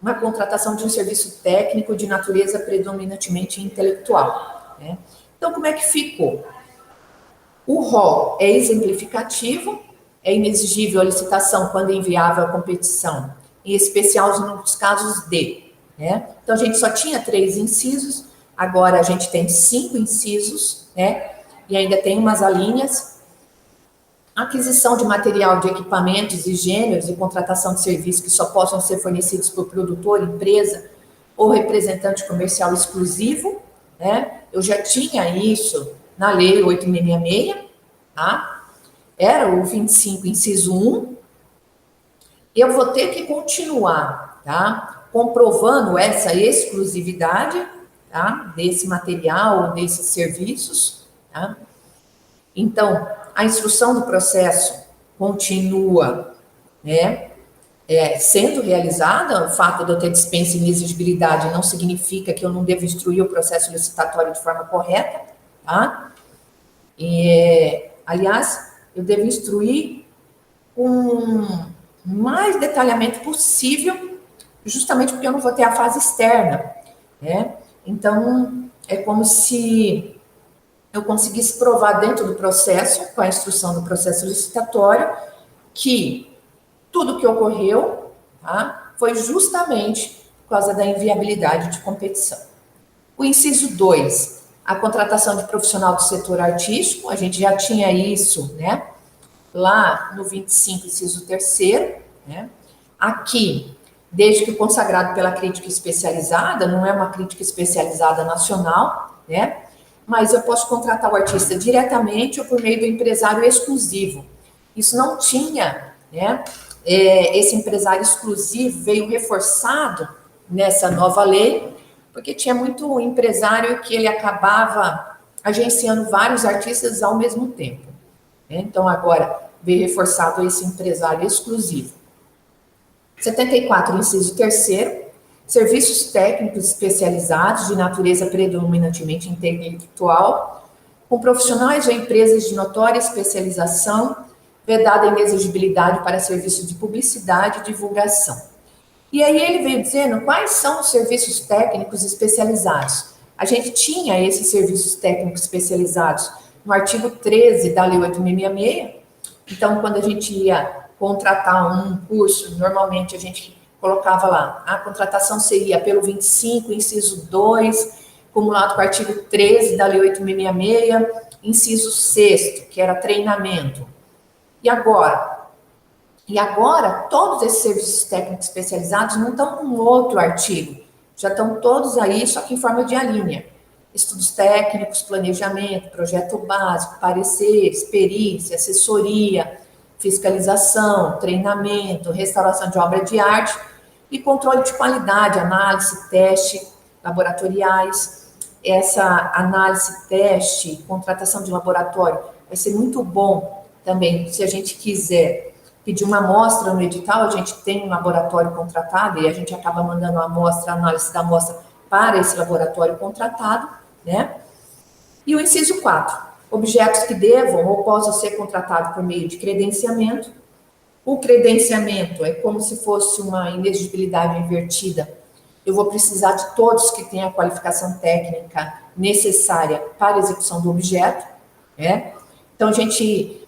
uma contratação de um serviço técnico de natureza predominantemente intelectual, né? Então, como é que ficou? O rol é exemplificativo, é inexigível a licitação quando inviável à competição, em especial nos casos de, né? Então, a gente só tinha 3 incisos, agora a gente tem 5 incisos, né? E ainda tem umas alíneas. Aquisição de material de equipamentos e gêneros e contratação de serviços que só possam ser fornecidos por produtor, empresa ou representante comercial exclusivo, né? Eu já tinha isso na Lei 8.666, tá? Era o 25, inciso 1. Eu vou ter que continuar, tá? Comprovando essa exclusividade, tá? Desse material, desses serviços, tá? Então, a instrução do processo continua, né? Sendo realizada. O fato de eu ter dispensa e inexigibilidade não significa que eu não devo instruir o processo licitatório de forma correta, tá? Aliás, eu devo instruir com mais detalhamento possível, justamente porque eu não vou ter a fase externa, né? Então, é como se eu conseguisse provar dentro do processo, com a instrução do processo licitatório, que tudo que ocorreu, tá, foi justamente por causa da inviabilidade de competição. O inciso 2, a contratação de profissional do setor artístico, a gente já tinha isso, né, lá no 25, inciso 3º, né? Aqui, desde que consagrado pela crítica especializada, não é uma crítica especializada nacional, né? Mas eu posso contratar o artista diretamente ou por meio do empresário exclusivo. Isso não tinha, né? Esse empresário exclusivo veio reforçado nessa nova lei, porque tinha muito empresário que ele acabava agenciando vários artistas ao mesmo tempo. Então, agora, veio reforçado esse empresário exclusivo. 74, inciso 3º, serviços técnicos especializados de natureza predominantemente intelectual, com profissionais ou empresas de notória especialização, vedada a inexigibilidade para serviços de publicidade e divulgação. E aí ele veio dizendo quais são os serviços técnicos especializados. A gente tinha esses serviços técnicos especializados no artigo 13 da Lei 8.666. Então, quando a gente ia contratar um curso, normalmente a gente colocava lá, a contratação seria pelo 25, inciso 2, acumulado com o artigo 13 da Lei 8.666, inciso 6º, que era treinamento. E agora, todos esses serviços técnicos especializados não estão com outro artigo, já estão todos aí, só que em forma de alínea. Estudos técnicos, planejamento, projeto básico, pareceres, perícia, assessoria, fiscalização, treinamento, restauração de obra de arte e controle de qualidade, análise, teste, laboratoriais. Essa análise, teste, contratação de laboratório vai ser muito bom também, se a gente quiser pedir uma amostra no edital, a gente tem um laboratório contratado e a gente acaba mandando a amostra, a análise da amostra para esse laboratório contratado, né? E o inciso 4, objetos que devam ou possam ser contratados por meio de credenciamento. O credenciamento é como se fosse uma inexigibilidade invertida. Eu vou precisar de todos que tenham a qualificação técnica necessária para a execução do objeto, né? Então,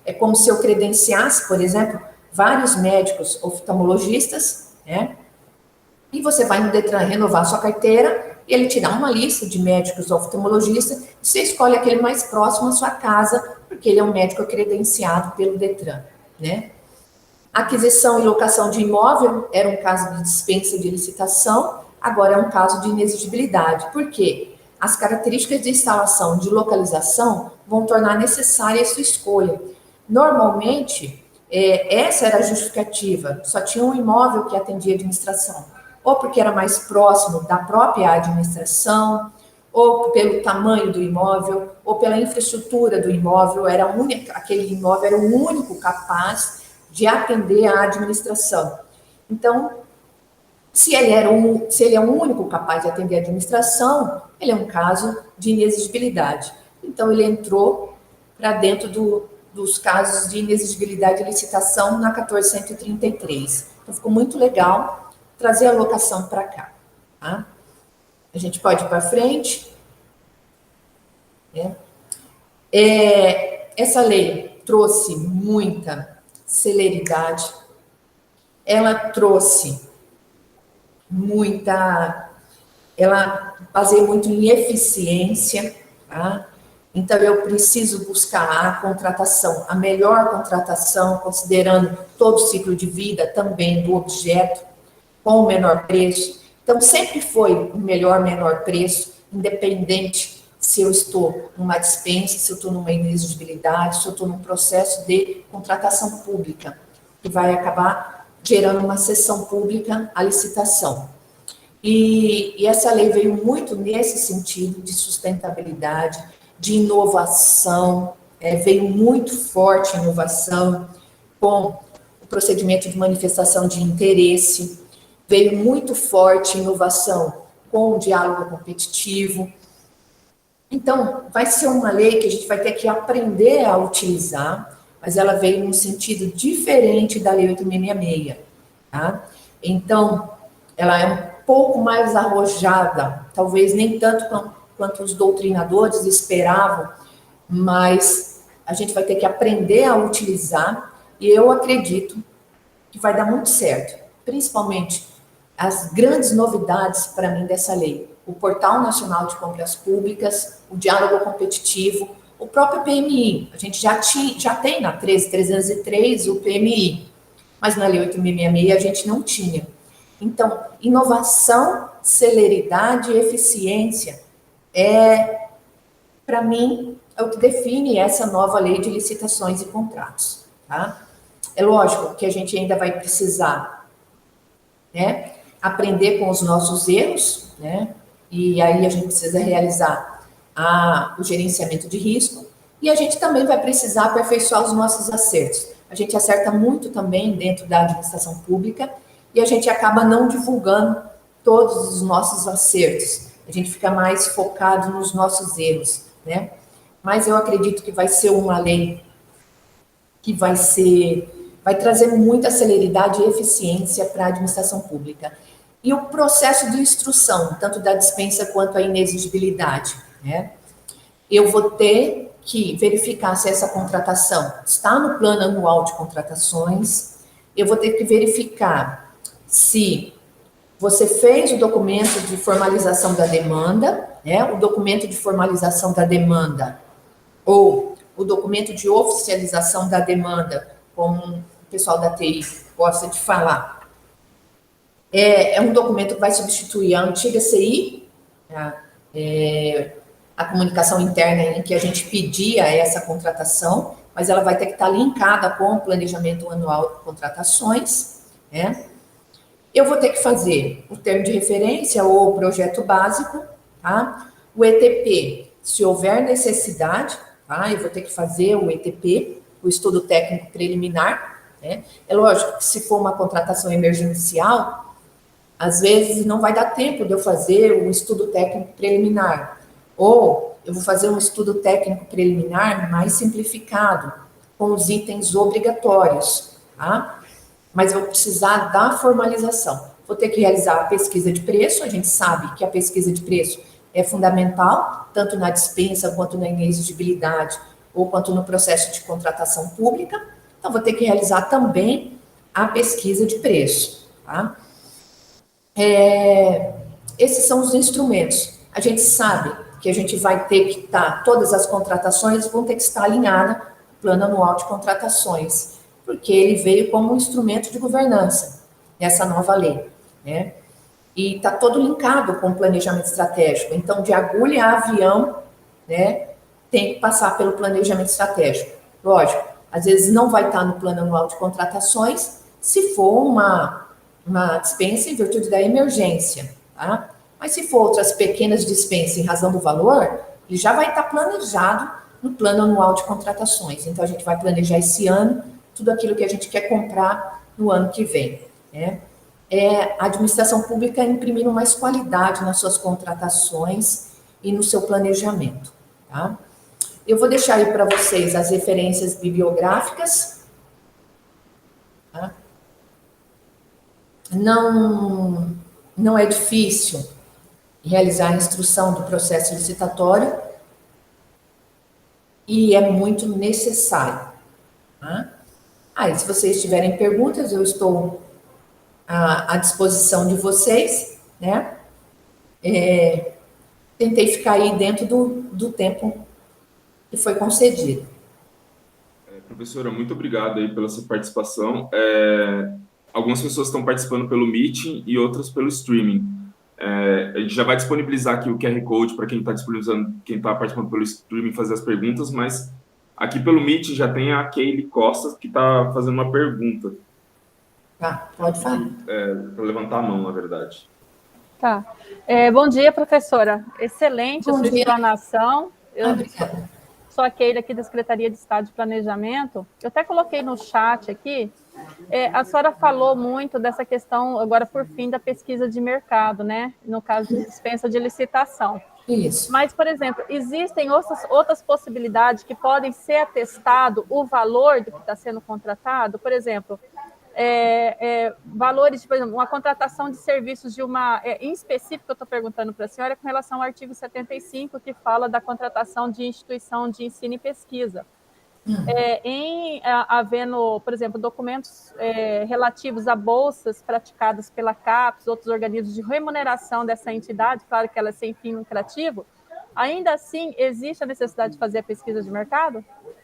é como se eu credenciasse, por exemplo, vários médicos oftalmologistas, né? E você vai no Detran renovar sua carteira, e ele te dá uma lista de médicos oftalmologistas, e você escolhe aquele mais próximo à sua casa, porque ele é um médico credenciado pelo Detran, né? Aquisição e locação de imóvel era um caso de dispensa de licitação, agora é um caso de inexigibilidade. Por quê? As características de instalação, de localização, vão tornar necessária a sua escolha. Normalmente, essa era a justificativa, só tinha um imóvel que atendia a administração, ou porque era mais próximo da própria administração, ou pelo tamanho do imóvel, ou pela infraestrutura do imóvel, aquele imóvel era o único capaz de atender à administração. Então, se ele é o único capaz de atender a administração, ele é um caso de inexigibilidade. Então, ele entrou para dentro dos casos de inexigibilidade de licitação na 14.133. Então, ficou muito legal trazer a locação para cá. Tá? A gente pode ir para frente. essa lei trouxe muita celeridade, ela trouxe ela baseia muito em eficiência, tá? Então, eu preciso buscar a contratação, a melhor contratação, considerando todo o ciclo de vida também do objeto, com o menor preço. Então, sempre foi o melhor, menor preço, independente se eu estou numa dispensa, se eu estou numa inexigibilidade, se eu estou num processo de contratação pública, que vai acabar gerando uma sessão pública à licitação. E essa lei veio muito nesse sentido de sustentabilidade, de inovação, veio muito forte a inovação, com o procedimento de manifestação de interesse, veio muito forte a inovação com o diálogo competitivo. Então, vai ser uma lei que a gente vai ter que aprender a utilizar, mas ela veio num sentido diferente da Lei 8.666, tá? Então, ela é um pouco mais arrojada, talvez nem tanto quanto os doutrinadores esperavam, mas a gente vai ter que aprender a utilizar, e eu acredito que vai dar muito certo, principalmente as grandes novidades para mim dessa lei, o Portal Nacional de Compras Públicas, o diálogo competitivo, o próprio PMI, a gente já tem na 13.303 o PMI, mas na Lei 8.666 a gente não tinha. Então, inovação, celeridade e eficiência para mim, é o que define essa nova lei de licitações e contratos, tá? É lógico que a gente ainda vai precisar, né, aprender com os nossos erros, né, e aí a gente precisa realizar o gerenciamento de risco, e a gente também vai precisar aperfeiçoar os nossos acertos. A gente acerta muito também dentro da administração pública, e a gente acaba não divulgando todos os nossos acertos. A gente fica mais focado nos nossos erros, né? Mas eu acredito que vai ser uma lei que vai trazer muita celeridade e eficiência para a administração pública. E o processo de instrução, tanto da dispensa quanto a inexigibilidade, né? Eu vou ter que verificar se essa contratação está no plano anual de contratações, eu vou ter que verificar se você fez o documento de formalização da demanda, né? O documento de formalização da demanda ou o documento de oficialização da demanda, como o pessoal da TI gosta de falar. É um documento que vai substituir a antiga CI, a comunicação interna em que a gente pedia essa contratação, mas ela vai ter que estar linkada com o planejamento anual de contratações, né? Eu vou ter que fazer o termo de referência ou o projeto básico, tá? O ETP, se houver necessidade, tá? Eu vou ter que fazer o ETP, o estudo técnico preliminar, né? É lógico que se for uma contratação emergencial, às vezes não vai dar tempo de eu fazer o estudo técnico preliminar, ou eu vou fazer um estudo técnico preliminar mais simplificado, com os itens obrigatórios, tá? Mas vou precisar da formalização. Vou ter que realizar a pesquisa de preço, a gente sabe que a pesquisa de preço é fundamental, tanto na dispensa, quanto na inexigibilidade, ou quanto no processo de contratação pública. Então, vou ter que realizar também a pesquisa de preço, tá? Esses são os instrumentos. A gente sabe que a gente vai ter que estar, todas as contratações vão ter que estar alinhadas no plano anual de contratações, porque ele veio como um instrumento de governança nessa nova lei, né? E está todo linkado com o planejamento estratégico. Então, de agulha a avião, né, tem que passar pelo planejamento estratégico. Lógico, às vezes não vai estar no plano anual de contratações, se for uma dispensa em virtude da emergência, tá? Mas se for outras pequenas dispensas em razão do valor, ele já vai estar planejado no plano anual de contratações. Então, a gente vai planejar esse ano tudo aquilo que a gente quer comprar no ano que vem, né? A administração pública imprimir mais qualidade nas suas contratações e no seu planejamento, tá? Eu vou deixar aí para vocês as referências bibliográficas, tá? Não é difícil realizar a instrução do processo licitatório. e é muito necessário. Tá? Aí, se vocês tiverem perguntas, eu estou à disposição de vocês, né? Tentei ficar aí dentro do tempo que foi concedido. Professora, muito obrigado aí pela sua participação. Algumas pessoas estão participando pelo Meeting e outras pelo streaming. A gente já vai disponibilizar aqui o QR Code para quem está disponibilizando, quem está participando pelo streaming fazer as perguntas, mas aqui pelo Meet já tem a Keile Costa que está fazendo uma pergunta. Tá, pode falar. Para levantar a mão, na verdade. Tá. Bom dia, professora. Excelente a sua explanação. Obrigada. Sou a Keila aqui da Secretaria de Estado de Planejamento. Eu até coloquei no chat aqui. A senhora falou muito dessa questão, agora por fim, da pesquisa de mercado, né? No caso de dispensa de licitação. Isso. Mas, por exemplo, existem outras possibilidades que podem ser atestado o valor do que está sendo contratado? Por exemplo, valores, por exemplo, uma contratação de serviços de uma... em específico, eu estou perguntando para a senhora com relação ao artigo 75, que fala da contratação de instituição de ensino e pesquisa. Havendo, por exemplo, documentos relativos a bolsas praticadas pela CAPES, outros organismos de remuneração dessa entidade, claro que ela é sem fim lucrativo, ainda assim existe a necessidade de fazer a pesquisa de mercado?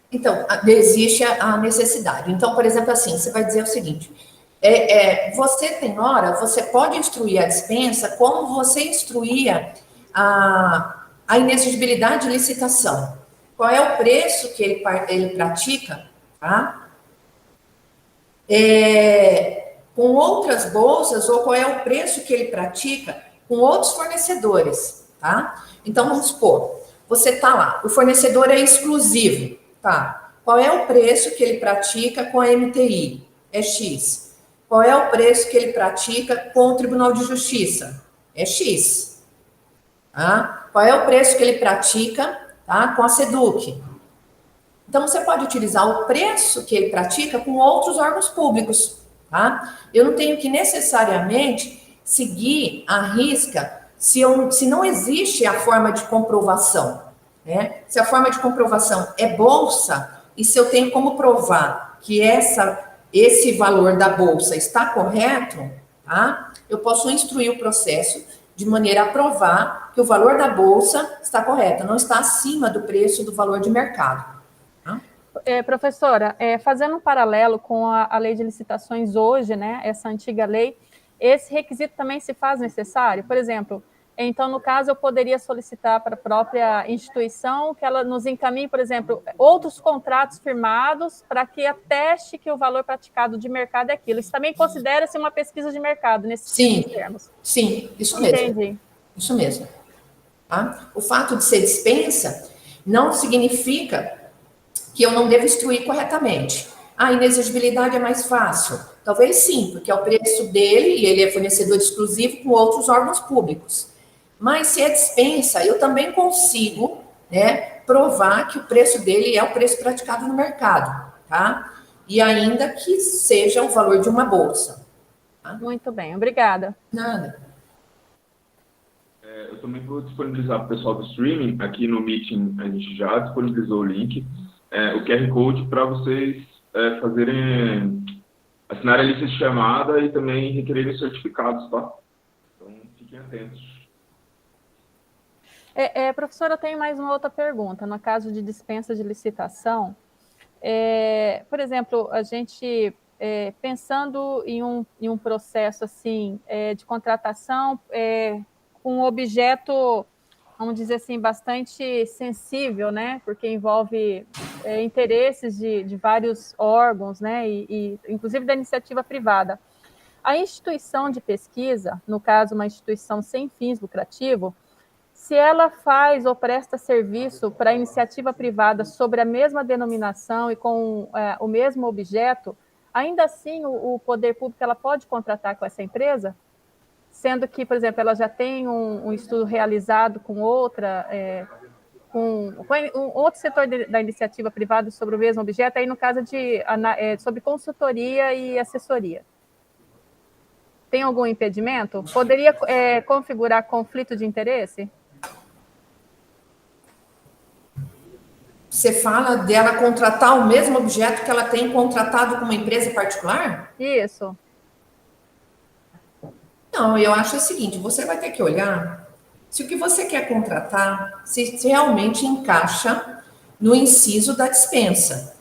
Então, existe a necessidade. Então, por exemplo, assim, você vai dizer o seguinte, você tem hora, você pode instruir a dispensa como você instruía a inexigibilidade de licitação. Qual é o preço que ele pratica, tá? Com outras bolsas, ou qual é o preço que ele pratica com outros fornecedores, tá? Então, vamos supor, você está lá, o fornecedor é exclusivo, tá? Qual é o preço que ele pratica com a MTI? É X. Qual é o preço que ele pratica com o Tribunal de Justiça? É X. Tá? Qual é o preço que ele pratica, tá, com a SEDUC? Então, você pode utilizar o preço que ele pratica com outros órgãos públicos, tá? Eu não tenho que necessariamente seguir à risca se não existe a forma de comprovação, né? Se a forma de comprovação é bolsa, e se eu tenho como provar que esse valor da bolsa está correto, tá? Eu posso instruir o processo de maneira a provar que o valor da bolsa está correto, não está acima do preço do valor de mercado. Tá? Professora, fazendo um paralelo com a lei de licitações hoje, né, essa antiga lei, esse requisito também se faz necessário? Por exemplo, então, no caso, eu poderia solicitar para a própria instituição que ela nos encaminhe, por exemplo, outros contratos firmados para que ateste que o valor praticado de mercado é aquilo. Isso também considera-se uma pesquisa de mercado, nesses termos? Sim, isso mesmo. Entendi. Isso mesmo. Tá? O fato de ser dispensa não significa que eu não devo instruir corretamente. A inexigibilidade é mais fácil. Talvez sim, porque é o preço dele e ele é fornecedor exclusivo com outros órgãos públicos. Mas se é dispensa, eu também consigo, né, provar que o preço dele é o preço praticado no mercado, tá? E ainda que seja o valor de uma bolsa. Tá? Muito bem, obrigada. Nada. Eu também vou disponibilizar para o pessoal do streaming, aqui no Meeting a gente já disponibilizou o link, o QR Code para vocês assinarem a lista de chamada e também requererem certificados, tá? Então, fiquem atentos. Professora, eu tenho mais uma outra pergunta. No caso de dispensa de licitação, por exemplo, a gente, pensando em um processo assim, de contratação com um objeto, vamos dizer assim, bastante sensível, né? Porque envolve interesses de vários órgãos, né? E inclusive da iniciativa privada. A instituição de pesquisa, no caso, uma instituição sem fins lucrativos, se ela faz ou presta serviço para a iniciativa privada sobre a mesma denominação e com o mesmo objeto, ainda assim o poder público ela pode contratar com essa empresa? Sendo que, por exemplo, ela já tem um estudo realizado com outra, com outro setor da iniciativa privada sobre o mesmo objeto, aí no caso sobre consultoria e assessoria. Tem algum impedimento? Poderia configurar conflito de interesse? Você fala dela contratar o mesmo objeto que ela tem contratado com uma empresa particular? Isso. Não, eu acho o seguinte, você vai ter que olhar se o que você quer contratar se realmente encaixa no inciso da dispensa.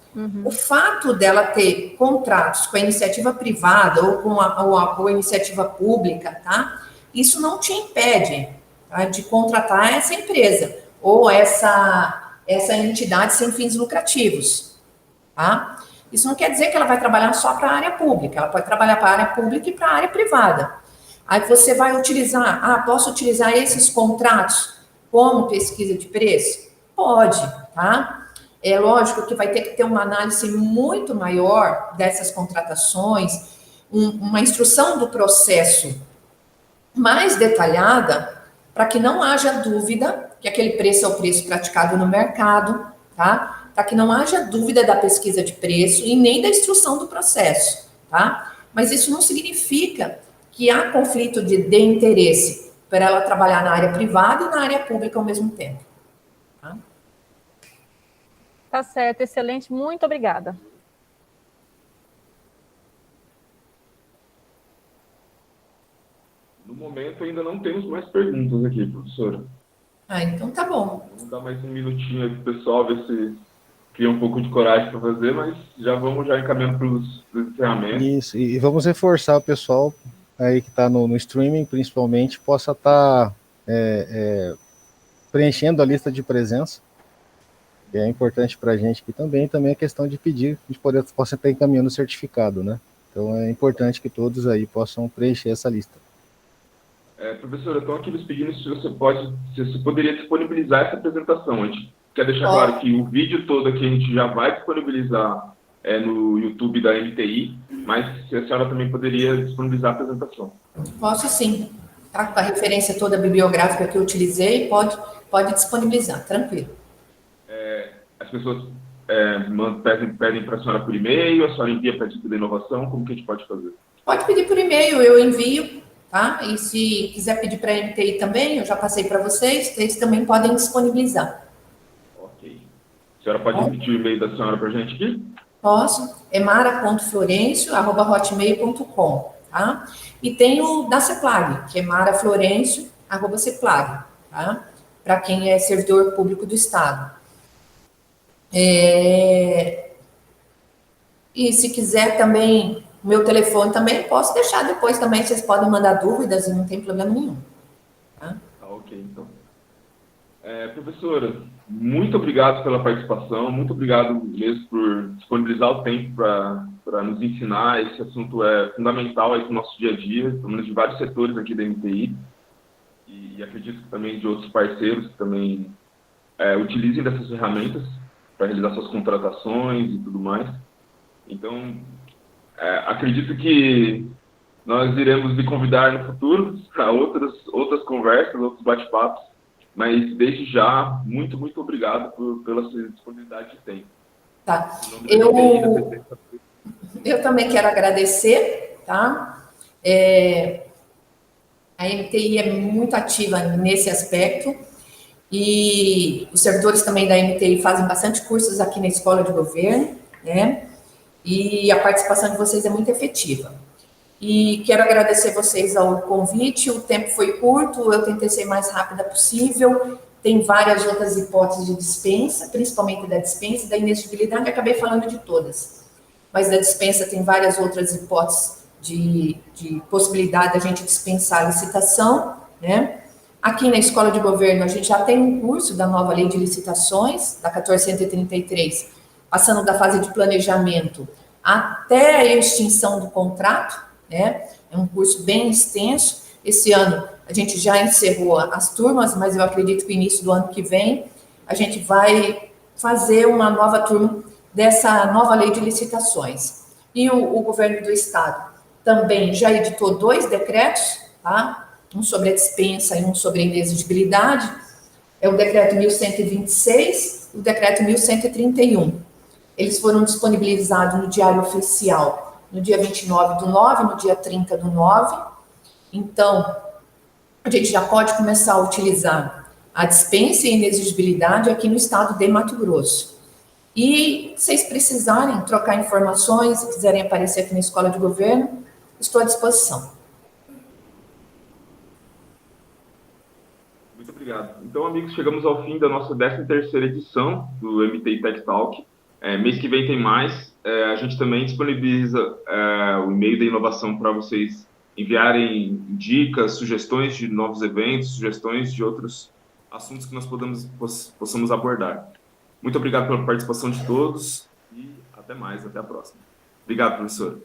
O fato dela ter contratos com a iniciativa privada ou com a iniciativa pública, tá? Isso não te impede, tá, de contratar essa empresa ou essa entidade sem fins lucrativos, tá? Isso não quer dizer que ela vai trabalhar só para a área pública, ela pode trabalhar para a área pública e para a área privada. Aí você vai utilizar, posso utilizar esses contratos como pesquisa de preço? Pode, tá? É lógico que vai ter que ter uma análise muito maior dessas contratações, uma instrução do processo mais detalhada, para que não haja dúvida que aquele preço é o preço praticado no mercado, tá? Para que não haja dúvida da pesquisa de preço e nem da instrução do processo, tá? Mas isso não significa que há conflito de interesse para ela trabalhar na área privada e na área pública ao mesmo tempo. Tá? Tá certo, excelente, muito obrigada. No momento, ainda não temos mais perguntas aqui, professora. Então tá bom. Vamos dar mais um minutinho aí pro pessoal, ver se cria um pouco de coragem para fazer, mas já vamos encaminhando para os encerramentos. Isso, e vamos reforçar o pessoal aí que está no streaming, principalmente, possa estar preenchendo a lista de presença. E é importante para a gente aqui também a questão de pedir, a gente possa estar encaminhando o certificado, né? Então é importante que todos aí possam preencher essa lista. Professora, estão aqui nos pedindo se você poderia disponibilizar essa apresentação. A gente quer deixar claro que o vídeo todo aqui a gente já vai disponibilizar no YouTube da MTI, mas se a senhora também poderia disponibilizar a apresentação. Posso sim, tá? Com a referência toda bibliográfica que eu utilizei, pode disponibilizar, tranquilo. As pessoas pedem para a senhora por e-mail, a senhora envia para a equipe da inovação, como que a gente pode fazer? Pode pedir por e-mail, eu envio, tá? E se quiser pedir para a MTI também, eu já passei para vocês, eles também podem disponibilizar. Ok. A senhora pode repetir o e-mail da senhora para a gente aqui? Posso, é mara.florencio@hotmail.com, tá? E tem o da CEPLAG, que é maraflorencio@ceplag, tá? Para quem é servidor público do Estado. E se quiser também, o meu telefone também, posso deixar depois também, vocês podem mandar dúvidas e não tem problema nenhum. Tá? Ok, então. Professora, muito obrigado pela participação, muito obrigado mesmo por disponibilizar o tempo para nos ensinar. Esse assunto é fundamental aí para o nosso dia a dia, pelo menos de vários setores aqui da MTI, e acredito que também de outros parceiros que também utilizem dessas ferramentas para realizar suas contratações e tudo mais. Então, acredito que nós iremos lhe convidar no futuro para outras conversas, outros bate-papos, mas desde já, muito, muito obrigado pela sua disponibilidade de tempo. Tá. Eu também quero agradecer, tá? A MTI é muito ativa nesse aspecto e os servidores também da MTI fazem bastante cursos aqui na Escola de Governo, né? E a participação de vocês é muito efetiva. E quero agradecer vocês ao convite, o tempo foi curto, eu tentei ser mais rápida possível, tem várias outras hipóteses de dispensa, principalmente da dispensa, da inexigibilidade, acabei falando de todas. Mas da dispensa tem várias outras hipóteses de possibilidade da gente dispensar a licitação, né? Aqui na Escola de Governo, a gente já tem um curso da nova Lei de Licitações, da 1433, passando da fase de planejamento até a extinção do contrato, né? É um curso bem extenso. Esse ano, a gente já encerrou as turmas, mas eu acredito que no início do ano que vem, a gente vai fazer uma nova turma dessa nova Lei de Licitações. E o Governo do Estado também já editou 2 decretos, tá? Um sobre a dispensa e um sobre a inexigibilidade, é o decreto 1126 e o decreto 1131. Eles foram disponibilizados no Diário Oficial no dia 29/9, no dia 30/9. Então, a gente já pode começar a utilizar a dispensa e inexigibilidade aqui no estado de Mato Grosso. E se vocês precisarem trocar informações, se quiserem aparecer aqui na Escola de Governo, estou à disposição. Muito obrigado. Então, amigos, chegamos ao fim da nossa 13ª edição do MTI Tech Talk. Mês que vem tem mais. A gente também disponibiliza o e-mail da inovação para vocês enviarem dicas, sugestões de novos eventos, sugestões de outros assuntos que nós possamos abordar. Muito obrigado pela participação de todos e até mais, até a próxima. Obrigado, professor.